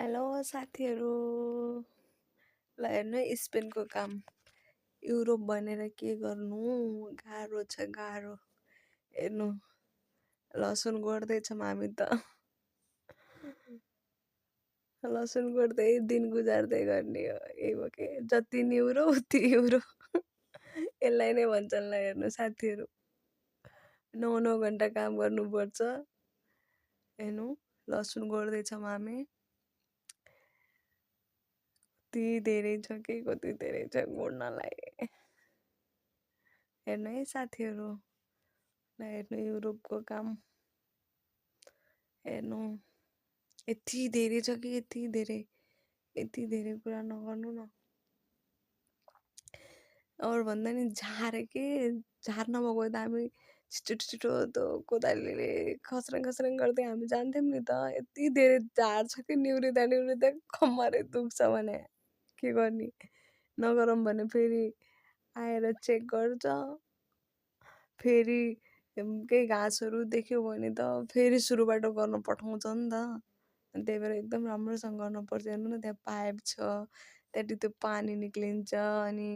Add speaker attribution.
Speaker 1: Hello साथीहरू। ल हेर्नु है स्पेनको काम। युरोप भनेर के गर्नु, गाह्रो छ गाह्रो। हेर्नु, लसुन गोड्दैछौँ हामी त। लसुन गोड्दै दिन गुजार्दै गर्ने हो। यही हो के, जति निहुरो उति युरो। यसलाई नै भन्छन्। ल हेर्नु साथीहरू, 9 घन्टा काम गर्नुपर्छ। हेर्नु, लसुन गोड्दैछौँ हामी। कति धेरै छ कि कति धेरै छ गोड्नलाई। हेर्नु है साथीहरू, ल हेर्नु युरोपको काम। हेर्नु, यति धेरै छ कि यति धेरै कुरा नगर्नु न। अरू भन्दा नि झारे के, झार नभएको त हामी छिटो त्यो कोदालीले खस्रङ गर्दै हामी जान्थ्यौँ नि त। यति धेरै झार छ कि निहुरिँदा कम्मरै दुख्छ भने के गर्ने। नगरौँ भने फेरि आएर चेक गर्छ। फेरि केही घाँसहरू देख्यो भने त फेरि सुरुबाट गर्न पठाउँछ नि त। अनि त्यही भएर एकदम राम्रोसँग गर्नुपर्छ। हेर्नु न, त्यहाँ पाइप छ, त्यहाँदेखि त्यो पानी निक्लिन्छ। अनि